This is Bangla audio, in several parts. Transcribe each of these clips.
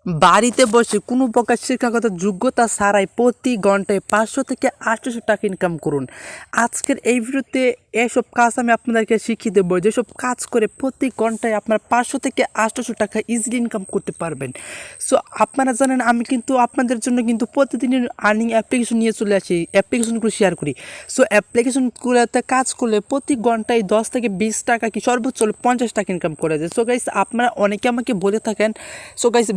বাড়িতে বসে কোনো প্রকার শিক্ষাগত যোগ্যতা ছাড়াই প্রতি ঘন্টায় 500 থেকে 800 টাকা ইনকাম করুন। আজকের এই ভিডিওতে এসব কাজ আমি আপনাদেরকে শিখিয়ে দেবো, যেসব কাজ করে প্রতি ঘন্টায় আপনার 500 থেকে 800 টাকা ইজিলি ইনকাম করতে পারবেন। সো আপনারা জানেন আমি কিন্তু আপনাদের জন্য কিন্তু প্রতিদিনের আর্নিং অ্যাপ্লিকেশন নিয়ে চলে আসি, অ্যাপ্লিকেশনগুলো শেয়ার করি। সো অ্যাপ্লিকেশনগুলোতে কাজ করলে প্রতি ঘন্টায় 10 থেকে 20 টাকা কি সর্বোচ্চ 50 টাকা ইনকাম করা যায়। সো গাইস, আপনারা অনেকে আমাকে বলে থাকেন, সো গাইস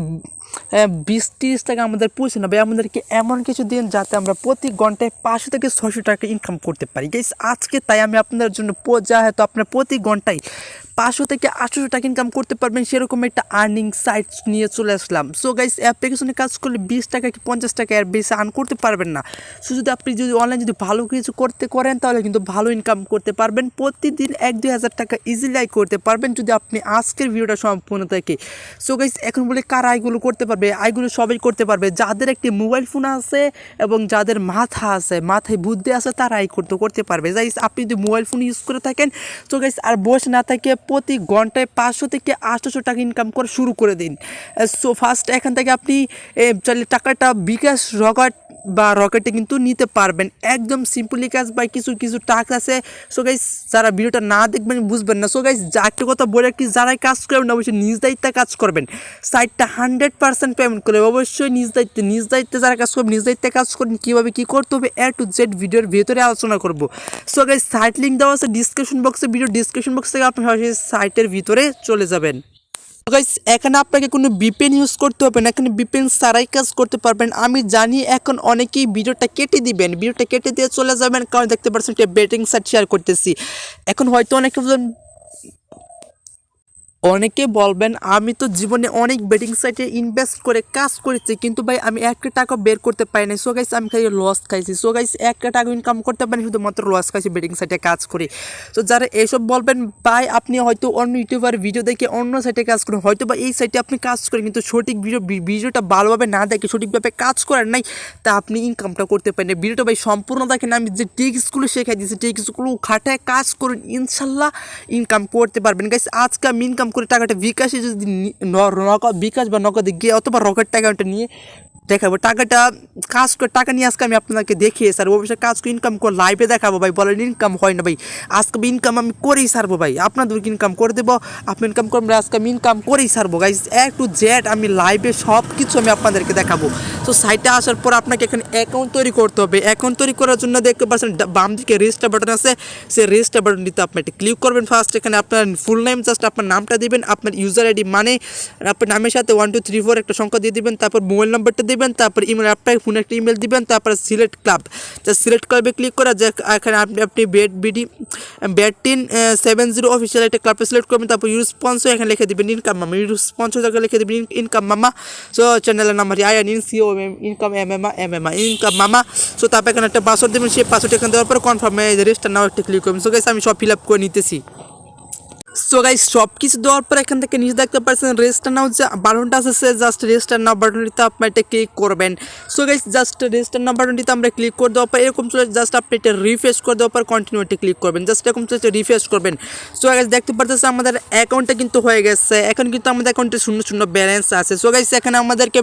20-30 টাকা আমাদের পৌঁছে নেবে, আমাদেরকে এমন কিছু দিন যাতে আমরা প্রতি ঘন্টায় 500 থেকে 600 টাকা ইনকাম করতে পারি। গাইস, আজকে তাই আমি আপনাদের জন্য যা হয়তো আপনার প্রতি ঘন্টায় 500 থেকে 800 টাকা ইনকাম করতে পারবেন সেরকম একটা আর্নিং সাইট নিয়ে চলে আসলাম। সো গাইস, অ্যাপ্লিকেশনে কাজ করলে 20 টাকা কি 50 টাকা এর বেশি আর্ন করতে পারবেন না। সো যদি আপনি অনলাইন যদি ভালো কিছু করেন তাহলে কিন্তু ভালো ইনকাম করতে পারবেন, প্রতিদিন 1-2 হাজার টাকা ইজিলি আয় করতে পারবেন যদি আপনি আজকের ভিডিওটা সম্পূর্ণ থাকে। সো গাইস, এখন বলে কারা আয়গুলো করতে পারবে? আয়গুলো সবাই করতে পারবে যাদের একটি মোবাইল ফোন আছে এবং যাদের মাথায় বুদ্ধি আছে, তারা আয় করতে পারবে। গাইস, আপনি যদি মোবাইল ফোন ইউজ করে থাকেন, তো গাইস আর বসে না থাকে প্রতি ঘন্টায় 500 থেকে 800 টাকা ইনকাম করা শুরু করে দিন। সো ফার্স্ট এখান থেকে আপনি চাইলে টাকাটা বিকাশ রকেটে কিন্তু নিতে পারবেন। একদম সিম্পলি কাজ বা কিছু টাকা আছে। সো গাইস, যারা ভিডিওটা না দেখবেন বুঝবেন না। সো গাইস, একটা কথা বলে রাখি, যারাই কাজ করবেন অবশ্যই নিজ দায়িত্বে কাজ করবেন, সাইটটা 100% পেমেন্ট করবে। অবশ্যই নিজ দায়িত্বে যারা কাজ করবেন নিজ দায়িত্বে কাজ করবেন। কীভাবে কী করতে হবে A to Z ভিডিওর ভেতরে আলোচনা করব। সো গাইস, সাইট লিঙ্ক দেওয়া আছে ডিসক্রিপশন বক্সে, ভিডিও ডিসক্রিপশন বক্স থেকে আপনি সরাসরি সাইটের ভিতরে চলে যাবেন। গাইস, এখানে আপনাকে কোনো VPN ইউজ করতে হবে না, এখানে VPN ছাড়াই কাজ করতে পারবেন। আমি জানি এখন অনেকেই ভিডিওটা কেটে দিবেন, ভিডিওটা কেটে দিয়ে চলে যাবেন, কারণ দেখতে পাচ্ছেন একটা বেটিং সাইট শেয়ার করতেছি। এখন হয়তো অনেকে বলবেন আমি তো জীবনে অনেক বেটিং সাইটে ইনভেস্ট করে কাজ করেছি, কিন্তু ভাই আমি একটা টাকা বের করতে পারি না। সো গাইস, আমি খালি লস খাইছি। সো গাইস, একটা টাকা ইনকাম করতে পারি শুধুমাত্র লস খাইছি বেটিং সাইটে কাজ করি। তো যারা এইসব বলবেন ভাই আপনি হয়তো অন্য ইউটিউবার ভিডিও দেখে অন্য সাইটে কাজ করেন, হয়তো বা এই সাইটে আপনি কাজ করেন কিন্তু সঠিক ভিডিওটা ভালোভাবে না দেখে সঠিকভাবে কাজ করেন নাই, তা আপনি ইনকামটা করতে পারেন না। ভিডিওটা ভাই সম্পূর্ণ দেখেন, আমি যে ট্রিক্সগুলো শেখাই দিয়েছি ট্রিক্সগুলো খাটায় কাজ করুন, ইনশাল্লাহ ইনকাম করতে পারবেন। গাইস, আজকে আমি ইনকাম করে টাকাটা বিকাশে যদি বিকাশ বা নগদে গিয়ে অথবা রকেট টাকাটা নিয়ে দেখাবো, টাকাটা কাজ করে টাকা নিয়ে আজকে আমি আপনাকে দেখিয়ে স্যার অবশ্যই কাজ করে ইনকাম করে লাইভে দেখাবো। ভাই বলেন ইনকাম হয় না ভাই, আজকে ইনকাম আমি করেই সারবো ভাই, আপনাদেরকে ইনকাম করে দেবো, আপনি ইনকাম করবেন, আজকে আমি ইনকাম করেই সারবো। গাইস, A to Z আমি লাইভে সব কিছু আমি আপনাদেরকে দেখাবো। তো সাইটে আসার পর আপনাকে এখানে অ্যাকাউন্ট তৈরি করতে হবে। অ্যাকাউন্ট তৈরি করার জন্য দেখতে পাচ্ছেন বাম দিকে রেজিস্টার বাটন আছে, সেই রেজিস্টার বাটনটিতে আপনি একটা ক্লিক করবেন। ফার্স্ট এখানে আপনার ফুল নেম, জাস্ট আপনার নামটা দিবেন, আপনার ইউজার আইডি মানে আপনার নামের সাথে 1 2 3 4 একটা সংখ্যা দিয়ে দিবেন, তারপর মোবাইল নাম্বারটা দিবেন, তারপর ইমেল আপনার ফোনে একটা ইমেল দিবেন, তারপর সিলেক্ট ক্লাব, জাস্ট সিলেক্ট ক্লাবে ক্লিক করা যে এখানে আপনি ব্যাট 70 অফিসিয়াল একটা ক্লাবটা সিলেক্ট করবেন, তারপর ইউর স্পন্সর এখানে লিখে দিবেন ইনকাম মামা, ইউর স্পন্সর জায়গায় লিখে দিবেন ইনকাম মামা। সো চ্যানেলের নাম্বার ইনকাম ইনকাম মামা। সো তারপর এখানে একটা পাসওয়ার্ড দেবেন, সেই পাসওয়ার্ড এখানে দেওয়ার পর কনফার্ম রেজিস্টার নাও একটা ক্লিক করবেন। সো গাইস, আমি সব ফিল আপ করে নিতেছি। সো গাইস, সব কিছু দেওয়ার পর এখান থেকে নিচে দেখতে পাচ্ছেন রেজিস্টার নাও যে বাটনটা আছে, সে জাস্ট রেজিস্টার নাও বাটনটিতে আপনি এটা ক্লিক করবেন। So guys, just register now বাটনটিতে আমরা ক্লিক করে দেওয়ার পর এরকম চলে, জাস্ট আপনি এটা রিফ্রেশ করে দেওয়ার পর কন্টিনিউতে ক্লিক করবেন, জাস্ট এরকম চলে রিফ্রেশ করবেন। সো গাইস, দেখতে পাচ্ছেন আমাদের অ্যাকাউন্টটা কিন্তু হয়ে গেছে, এখন কিন্তু আমাদের অ্যাকাউন্টে 0 ব্যালেন্স আছে। সো গাইস, এখানে আমাদেরকে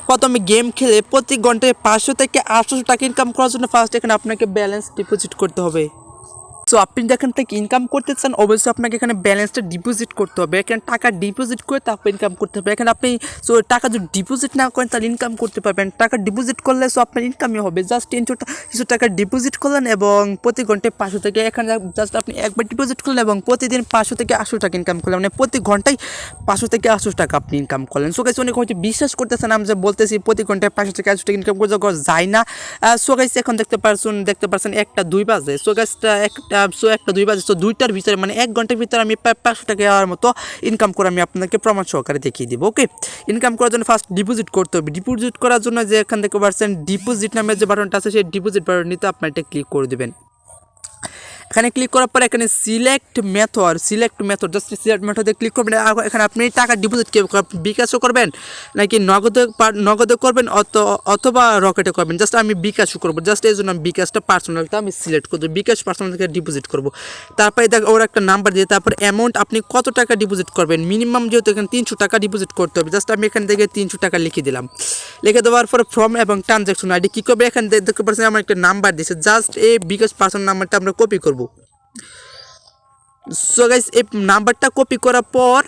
প্রথমে গেম খেলে প্রতি ঘন্টায় 500 থেকে 800 টাকা ইনকাম করার জন্য ফার্স্ট এখানে আপনাকে ব্যালেন্স ডিপোজিট করতে হবে। সো আপনি যেখান থেকে ইনকাম করতে চান অবশ্যই আপনাকে এখানে ব্যালেন্সটা ডিপোজিট করতে হবে, এখানে টাকা ডিপোজিট করে তারপর ইনকাম করতে হবে। এখানে আপনি সো টাকা যদি ডিপোজিট না করেন তাহলে ইনকাম করতে পারবেন, টাকা ডিপোজিট করলে সো আপনার ইনকামই হবে। জাস্ট কিছু টাকা ডিপোজিট করলেন এবং প্রতি ঘন্টায় 500 থেকে, এখানে জাস্ট আপনি একবার ডিপোজিট করলেন এবং প্রতিদিন 500 থেকে 800 টাকা ইনকাম করলেন, মানে প্রতি ঘন্টায় 500 থেকে 800 টাকা আপনি ইনকাম করলেন। সো গাইস, অনেক হয়তো বিশ্বাস করতেছেন আমি যে বলতেছি প্রতি ঘন্টায় 500 থেকে 800 টাকা ইনকাম করতে যায় না। সো গাইস, এখন দেখতে পাচ্ছেন 1টা 2 বাজে। সো গাইস, একটা 2 বাজে, তো 2টার ভিতরে মানে 1 ঘন্টার ভিতরে আমি 500 টাকার মতো ইনকাম করে আমি আপনাকে প্রমাণ সহকারে দেখিয়ে দিব। ওকে, ইনকাম করার জন্য ফার্স্ট ডিপোজিট করতে হবে। ডিপোজিট করার জন্য যে এখান থেকে পাচ্ছেন ডিপোজিট নামের যে বাটনটা আছে সেই ডিপোজিট বাটনটিতে আপনি এটা ক্লিক করে দেবেন। এখানে ক্লিক করার পর এখানে সিলেক্ট মেথড জাস্ট সিলেক্ট মেথডে ক্লিক করবেন। আর এখানে আপনি টাকা ডিপোজিট বিকাশও করবেন নাকি নগদে করবেন অথবা রকেটে করবেন। জাস্ট আমি বিকাশও করবো, জাস্ট এই জন্য আমি বিকাশটা পার্সোনালটা আমি সিলেক্ট করবো, বিকাশ পার্সোনাল থেকে ডিপোজিট করবো। তারপরে দেখ ওর একটা নাম্বার দিয়ে তারপর অ্যামাউন্ট আপনি কত টাকা ডিপোজিট করবেন, মিনিমাম যেহেতু এখানে 300 টাকা ডিপোজিট করতে হবে। জাস্ট আমি এখান থেকে 300 টাকা লিখে দিলাম। লিখে দেওয়ার পরে ফর্ম এবং ট্রানজ্যাকশন আইডি কী করবে, এখানে দেখতে পাচ্ছেন আমার একটা নাম্বার দিয়েছে, জাস্ট এই বিকাশ পার্সোনাল নাম্বারটা আমরা কপি করবো। সো গাইস এই নাম্বারটা কপি করার পর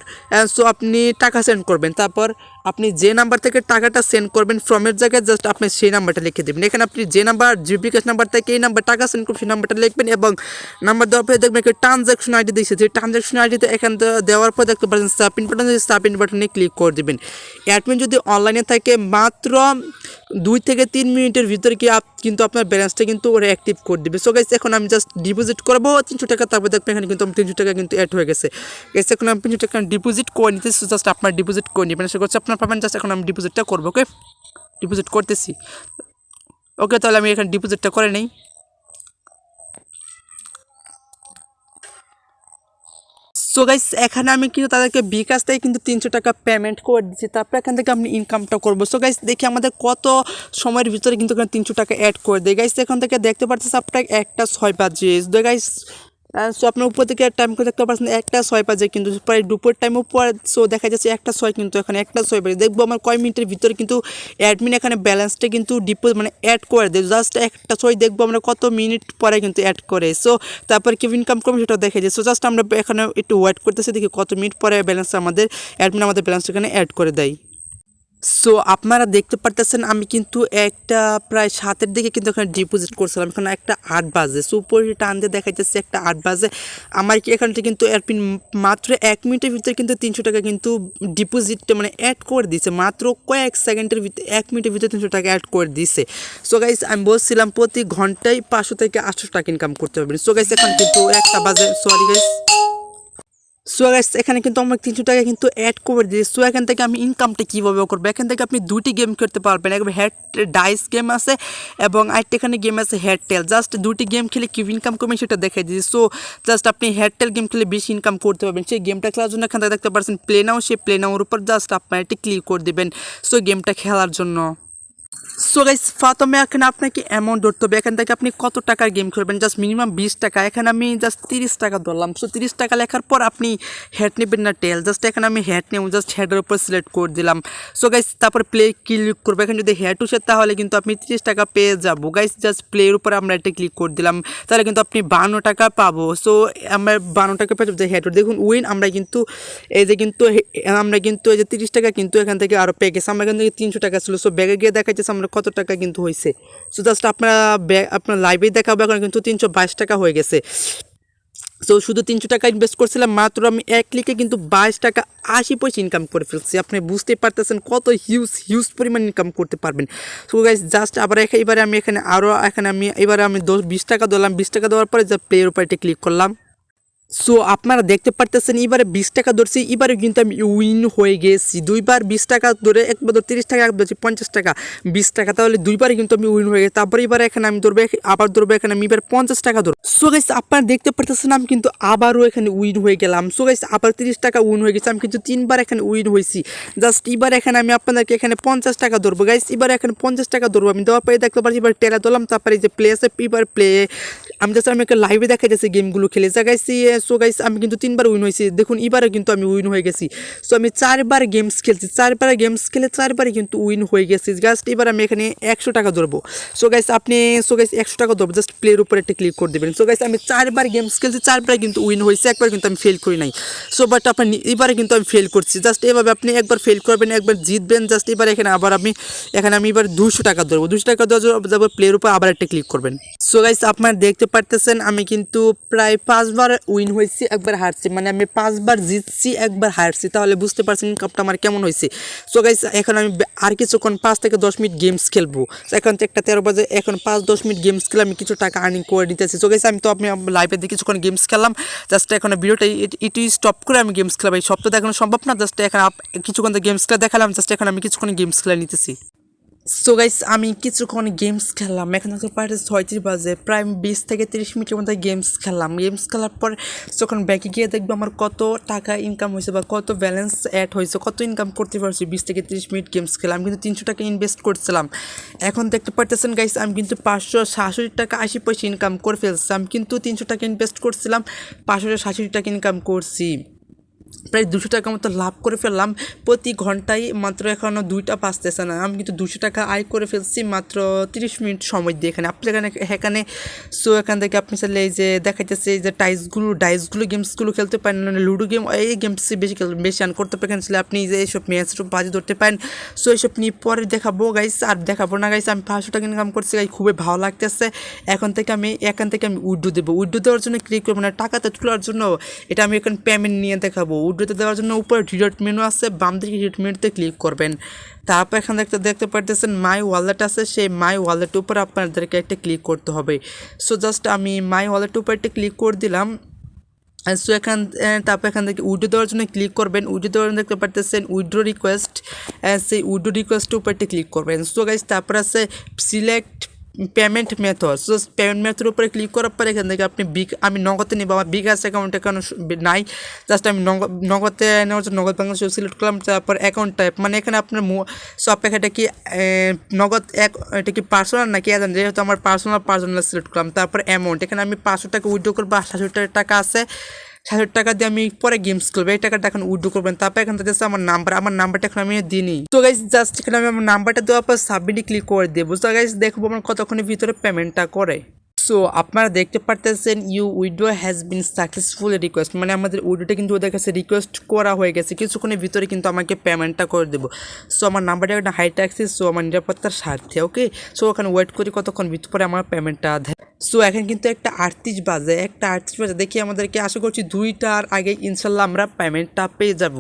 সো আপনি টাকা সেন্ড করবেন। তারপর আপনি যে নাম্বার থেকে টাকাটা সেন্ড করবেন ফর্মের জায়গায় জাস্ট আপনি সেই নাম্বারটা লিখে দেবেন। এখানে আপনি যে নাম্বার বিকাশ নাম্বার থেকে এই নাম্বার টাকা সেন্ড করবেন সেই নাম্বারটা লিখবেন এবং নাম্বার দেওয়ার পরে দেখবেন একটা ট্রানজ্যাকশন আইডি দিয়েছে, যে ট্রানজ্যাকশন আইডিতে এখান দেওয়ার পর দেখতে পাচ্ছেন সাবমিট বাটনে ক্লিক করে দেবেন। অ্যাডমিন যদি অনলাইনে থাকে মাত্র 2 থেকে 3 মিনিটের ভিতরে কিন্তু আপনার ব্যালেন্সটা কিন্তু ওরা অ্যাক্টিভ করে দেবে। সো গাইস এখন আমি জাস্ট ডিপোজিট করবো 300 টাকা, তারপর দেখবেন এখানে কিন্তু 300 টাকা কিন্তু অ্যাড হয়ে গেছে। গাইস এখন আমি 300 টাকা ডিপোজিট করে নিতেছি, জাস্ট আপনার ডিপোজিট করে নেবেন। সে করছে আপনার পাবেন, জাস্ট এখন আমি ডিপোজিটটা করবো। ওকে, ডিপোজিট করতেছি। ওকে, তাহলে আমি এখানে ডিপোজিটটা করে নেই। সো গাইস এখানে আমি কিন্তু তাদেরকে বিকাশ থেকে কিন্তু 300 টাকা পেমেন্ট করে দিচ্ছি। তারপর এখান থেকে আমি ইনকামটা করবো। সো গাইস দেখি আমাদের কত সময়ের ভিতরে কিন্তু এখানে 300 টাকা অ্যাড করে দেয়। গাইস এখান থেকে দেখতে পাচ্ছেন আপনার 1:06 বাজে। গাইস সো আপনার উপর থেকে টাইম করে দেখতে পাচ্ছেন 1:06 বাজে, কিন্তু প্রায় দুপুর টাইমও পর। সো দেখা যাচ্ছে 1:06, কিন্তু এখানে 1:06 বাজে। দেখবো আমার কয় মিনিটের ভিতরে কিন্তু অ্যাডমিন এখানে ব্যালেন্সটা কিন্তু অ্যাড করে দেয়। জাস্ট 1:06 দেখবো আমরা কত মিনিট পরে কিন্তু অ্যাড করে। সো তারপর কি ইনকাম করবো সেটা দেখা যায়। সো জাস্ট আমরা এখানে একটু ওয়েট করতেছি, দেখি কত মিনিট পরে ব্যালেন্স অ্যাডমিন আমাদের ব্যালেন্সটা এখানে অ্যাড করে দেয়। সো আপনারা দেখতে পারতেছেন আমি কিন্তু একটা প্রায় 7-এর দিকে কিন্তু এখানে ডিপোজিট করছিলাম, এখানে 8 বাজে। সো উপরে টান দিয়ে দেখা যাচ্ছে 8 বাজে। আমার কি এখান থেকে কিন্তু অ্যাডমিন মাত্র 1 মিনিটের ভিতরে কিন্তু 300 টাকা কিন্তু ডিপোজিট অ্যাড করে দিয়েছে, মাত্র কয়েক সেকেন্ডের ভিতরে 1 মিনিটের ভিতরে 300 টাকা অ্যাড করে দিয়েছে। সো গাইস আমি বলছিলাম প্রতি ঘন্টায় 500 থেকে 800 টাকা ইনকাম করতে পারবেন। সো গাইস এখন কিন্তু 1টা বাজে, সরি গাইস। সো গাইস এখানে কিন্তু আমার 300 টাকা কিন্তু অ্যাড করে দিয়েছি। সো এখান থেকে আমি ইনকামটা কীভাবে করবো, এখান থেকে আপনি 2টি গেম খেলতে পারবেন। একবার হেড ডাইস গেম আছে এবং আরেকটা এখানে গেম আছে হেড টেল। জাস্ট 2টি গেম খেলে কী ইনকাম করবেন সেটা দেখাই দিয়েছি। সো জাস্ট আপনি হেড টেল গেম খেলে বেশি ইনকাম করতে পারবেন। সেই গেমটা খেলার জন্য এখান থেকে দেখতে পাচ্ছেন প্লে নাও, সেই প্লে নাওর উপর জাস্ট আপনার একটি ক্লিক করে দেবেন সো গেমটা খেলার জন্য। সো গাইস প্রথমে এখানে আপনাকে অ্যামাউন্ট ধরতে হবে, এখান থেকে আপনি কত টাকার গেম খেলবেন, জাস্ট মিনিমাম 20 টাকা। এখানে আমি জাস্ট 30 টাকা ধরলাম। সো 30 টাকা লেখার পর আপনি হেড নেবেন না টেল, জাস্ট এখানে আমি হেড নেব, জাস্ট হেডের উপর সিলেক্ট করে দিলাম। সো গাইস তারপর প্লে ক্লিক করবো। এখানে যদি হেড উঠে তাহলে কিন্তু আপনি 30 টাকা পেয়ে যাবো। গাইস জাস্ট প্লের উপর আমরা একটা ক্লিক করে দিলাম, তাহলে কিন্তু আপনি 52 টাকা পাবো। সো আমরা 52 টাকা পেয়ে যাবো। হেড দেখুন উইন, আমরা কিন্তু এই যে এই যে 30 টাকা কিন্তু এখান থেকে আরও পেয়ে গেছে। আমরা এখান থেকে 300 টাকা ছিল। সো ব্যাগে গিয়ে দেখা যাচ্ছে আমরা কত টাকা কিন্তু হয়েছে। সো জাস্ট আপনার লাইভে দেখাবো, এখন কিন্তু 322 টাকা হয়ে গেছে। সো শুধু 300 টাকা ইনভেস্ট করছিলাম, মাত্র আমি 1 ক্লিকে কিন্তু 22 টাকা 80 পয়সা ইনকাম করে ফেলছি। আপনি বুঝতে পারতেছেন কত হিউজ পরিমাণ ইনকাম করতে পারবেন। সো গাইস জাস্ট এবারে আমি এবারে আমি 20 টাকা দিলাম। 20 টাকা দেওয়ার পরে যা প্লেয়ের উপর এটা ক্লিক করলাম। সো আপনারা দেখতে পারতেছেন এবারে 20 টাকা ধরছি, এবারে কিন্তু আমি উইন হয়ে গেছি। 2বার 20 টাকা ধরে, একবার 30 টাকা, একবার 50 টাকা, 20 টাকা, তাহলে 2বারে কিন্তু আমি উইন হয়ে গেছি। তারপরে এবারে এখানে আমি আবার ধরবো, এখানে আমি এবার 50 টাকা ধরবো। সো গাইস আপনারা দেখতে পারতেছেন আমি কিন্তু আবারও এখানে উইন হয়ে গেলাম। সো গাইস আবার 30 টাকা উইন হয়ে গেছে, আমি কিন্তু 3বার এখানে উইন হয়েছি। জাস্ট এবার এখানে আমি আপনাদেরকে এখানে 50 টাকা ধরবো। গাইস এবার এখানে 50 টাকা ধরবো। আমি দেওয়ার পরে দেখতে পাচ্ছি এবার টেলা ধরলাম, তারপরে যে প্লে আছে এবার প্লে আমি একটা লাইভে দেখা যাচ্ছে গেমগুলো খেলে গাইছি। সো গাইস আমি কিন্তু 3বার উইন হয়েছি, দেখুন এবারে কিন্তু আমি উইন হয়ে গেছি। সো আমি 4বার গেমস খেলছি, 4বারে কিন্তু উইন হয়ে গেছি। জাস্ট এবার আমি এখানে 100 টাকা ধরবো। সো গাইস 100 টাকা ধরবো, জাস্ট প্লের উপরে একটা ক্লিক করে দেবেন। সো গাইস আমি 4বার গেমস খেলছি, 4বারে কিন্তু উইন হয়েছে, একবার কিন্তু আমি ফেল করি নাই। সো বাট এবারে কিন্তু আমি ফেল করছি। জাস্ট এভাবে আপনি একবার ফেল করবেন, একবার জিতবেন। জাস্ট এবার এখানে আমি এবার 200 টাকা ধরবো। 200 টাকা দেওয়ার যাবো প্লের উপর আবার একটা ক্লিক করবেন। সো গাইস আপনারা দেখতে পারতেছেন আমি কিন্তু প্রায় 5বার উইন হয়েছি, একবার হারছি, মানে আমি 5বার জিতছি, একবার হারছি। তাহলে বুঝতে পারছেন ইনকামটা আমার কেমন হয়েছে। সো গাইস এখন আমি আর কিছুক্ষণ 5 থেকে 10 মিনিট গেমস খেলবো। এখন তো 1:13 বাজে, এখন 5-10 মিনিট গেমস খেলে আমি কিছু টাকা আর্নিং করে নিতেছি। সো গাইস আমি লাইভে দিয়ে কিছুক্ষণ গেমস খেললাম। জাস্ট এখন ভিডিওটা এটি স্টপ করে আমি গেমস খেলাম। এই সব তো দেখানো সম্ভব না, জাস্ট এখন কিছুক্ষণ গেমস খেলে দেখালাম। জাস্ট এখন আমি কিছুক্ষণ গেমস খেলে নিতেছি। সো গাইস আমি কিছুক্ষণ গেমস খেললাম, এখন হচ্ছে প্রায় 6টি বাজে, প্রায় 20 থেকে 30 মিনিটের মধ্যে গেমস খেললাম। গেমস খেলার পর যখন ব্যাকে গিয়ে দেখবো আমার কত টাকা ইনকাম হয়েছে বা কত ব্যালেন্স অ্যাড হয়েছে, কত ইনকাম করতে পারছি 20 থেকে 30 মিনিট গেমস খেলাম, কিন্তু 300 টাকা ইনভেস্ট করছিলাম। এখন দেখতে পারতেছেন গাইস আমি কিন্তু 567 টাকা 80 পয়সা ইনকাম করে ফেলছি। আমি কিন্তু 300 টাকা ইনভেস্ট করছিলাম, 567 টাকা ইনকাম করছি, প্রায় 200 টাকার মতো লাভ করে ফেললাম প্রতি ঘন্টায়। মাত্র এখনও 2টা বাজতেছে না, আমি কিন্তু 200 টাকা আয় করে ফেলছি মাত্র 30 মিনিট সময় দিয়ে। এখানে আপনি এখানে সো এখান থেকে আপনি চাইলে এই যে দেখাইতেছে এই যে ডাইসগুলো গেমসগুলো খেলতে পারেন, মানে লুডো গেম এই গেমসে বেশি আর্ন করতে পারেন। চাইলে আপনি যে এইসব ম্যাচটা বাজি ধরতে পারেন। সো এইসব নিয়ে পরে দেখাবো গাইস, আর দেখাবো না গাইস। আমি 500 টাকা ইনকাম করছি গাইস, খুবই ভালো লাগতেছে। এখান থেকে আমি উইড্রো দেবো। উইড্রো দেওয়ার জন্য ক্লিক করবো, মানে টাকাতে তোলার জন্য এটা আমি এখন পেমেন্ট নিয়ে দেখাবো। উইড্রোতে দেওয়ার জন্য উপরে ডিলিট মেনু আছে, বাম দিকে ডিলিট মেনুতে ক্লিক করবেন। তারপর এখানে দেখতে পারতেছেন মাই ওয়ালেট আছে, সেই মাই ওয়ালেটের উপর আপনাদেরকে একটা ক্লিক করতে হবে। সো জাস্ট আমি মাই ওয়ালেটের উপর একটা ক্লিক করে দিলাম। সো তারপর এখান থেকে উইড্রো দেওয়ার জন্য ক্লিক করবেন। উইড্রো দেওয়ার জন্য দেখতে পারতেছেন উইড্রো রিকোয়েস্ট, সেই উইড্রো রিকোয়েস্টের উপর একটা ক্লিক করবেন। সো গাইস তারপর আছে select payment method. So payment মেথডের উপরে ক্লিক করার পর এখান থেকে আপনি আমি নগদে নেব, আমার বিকাশ অ্যাকাউন্ট নাই, জাস্ট আমি নগদে নেওয়ার জন্য নগদ বাংলাদেশ সিলেক্ট করলাম। তারপর অ্যাকাউন্ট টাইপ, মানে এখানে আপনার সব এটা কি নগদ এটা কি পার্সোনাল নাকি এজেন্ট, যেহেতু আমার পার্সোনাল সিলেক্ট করলাম। তারপর অ্যামাউন্ট, এখানে আমি 500 টাকা উইথড্র করবো, 67 টাকা আছে, 60 টাকা দিয়ে আমি পরে গেমস করবো, এই টাকাটা এখন উইথড্র করবেন। তারপর এখান থেকে আমার নাম্বারটা এখন আমি দিই। তো গাইস জাস্ট এখানে আমি আমার নাম্বারটা দেওয়ার পর সাবমিটে ক্লিক করে দেবো। তো গাইস দেখবো আমার কতক্ষণের ভিতরে পেমেন্টটা করে। সো আপনারা দেখতে পারতেছেন withdraw has been successfully request, মানে আমাদের উইড্রোটা কিন্তু ওদের কাছে রিকোয়েস্ট করা হয়ে গেছে, কিছুক্ষণের ভিতরে কিন্তু আমাকে পেমেন্টটা করে দেবো। সো আমার নাম্বারটা একটা হাইট রাখছি, সো আমার নিরাপত্তার স্বার্থে ওকে। সো ওখানে ওয়েট করি কতক্ষণ ভিতরে পরে আমার পেমেন্টটা দেয়। সো এখন কিন্তু 1:38 বাজে, দেখি আমাদেরকে আশা করছি 2টার আগে ইনশাল্লাহ আমরা পেমেন্টটা পেয়ে যাব।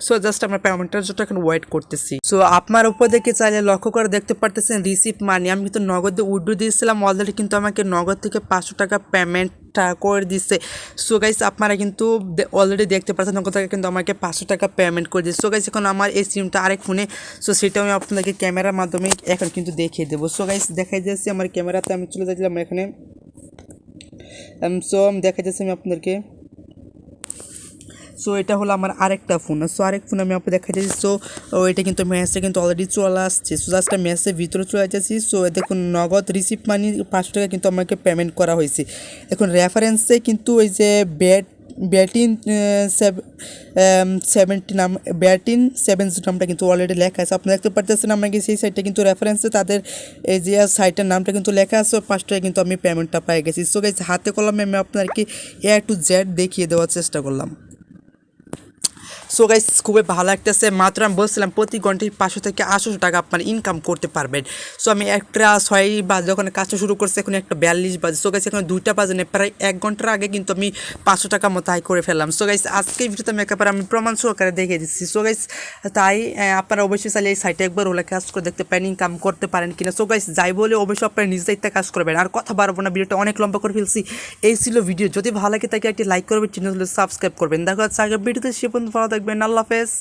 সো জাস্ট আমরা পেমেন্টটার জন্য এখন ওয়েট করতেছি। সো আপনার উপর দেখে চাইলে লক্ষ্য করে দেখতে পারতেছেন রিসিভ মানি, আমি কিন্তু নগদে উইড্রো দিয়েছিলাম অলরেডি, কিন্তু আমাকে নগদ থেকে 500 টাকা পেমেন্টটা করে দিচ্ছে। সো গাইস আপনারা কিন্তু অলরেডি দেখতে পাচ্ছেন নগদ থেকে কিন্তু আমাকে 500 টাকা পেমেন্ট করে দিচ্ছে। সো গাইস এখন আমার এই সিমটা আরেক ফোনে, সো সেটাও আমি আপনাদেরকে ক্যামেরার মাধ্যমে এখন কিন্তু দেখিয়ে দেবো। সো গাইস দেখাই যাচ্ছে আমার ক্যামেরাতে, আমি চলে যাচ্ছিলাম এখানে। সো আমি দেখা যাচ্ছে আমি আপনাদেরকে, সো এটা হলো আমার আরেকটা ফোন। সো আরেক ফোন আমি আপনাকে দেখা যাচ্ছি। সো এটা কিন্তু ম্যাচটা কিন্তু অলরেডি চলে আসছে। সো জাস্ট ম্যাচের ভিতরে চলে যাচ্ছি। সো দেখুন নগদ রিসিভ মানি 500 টাকা কিন্তু আমাকে পেমেন্ট করা হয়েছে। এখন রেফারেন্সে কিন্তু ওই যে ব্যাটিন 70 নামটা কিন্তু অলরেডি লেখা আছে, আপনি দেখতে পারতেছেন। আমাকে সেই সাইটটা কিন্তু রেফারেন্সে তাদের এই যে সাইটের নামটা কিন্তু লেখা আছে, 5 টাকা কিন্তু আমি পেমেন্টটা পাই গেছি। সো গাইস হাতে কলমে আমি আপনাকে A to Z দেখিয়ে দেওয়ার চেষ্টা করলাম। সো গাইস খুবই ভালো লাগতেছে, মাত্র আমি বলছিলাম প্রতি ঘন্টায় 500 থেকে 800 টাকা আপনার ইনকাম করতে পারবেন। সো আমি 6 বাজে যখন কাজটা শুরু করছি, এখন 1:42 বাজে। সো গাইস এখন 2টা বাজে না, প্রায় 1 ঘন্টার আগে কিন্তু আমি 500 টাকা মতো আয় করে ফেললাম। সো গাইস আজকে ভিডিওতে আমি একেবারে আমি প্রমাণ সহকারে দেখিয়ে দিচ্ছি। সো গাইস তাই আপনারা অবশ্যই চাইলে এই সাইটে একবার হলে কাজ করে দেখতে পারেন ইনকাম করতে পারেন কিনা। সো গাইস যাই বলে অবশ্যই আপনারা নিজ দায়িত্বে কাজ করবেন। আর কথা বাড়বো না, ভিডিওটা অনেক লম্বা করে ফেলছি। এই ছিল ভিডিও, যদি ভালো লাগে তাকে একটি লাইক করবেন, চ্যানেল সাবস্ক্রাইব করবেন। দেখো আজকে ভিডিওতে সে পর্যন্ত ভালো থাকবেন, আল্লাহ হাফেজ।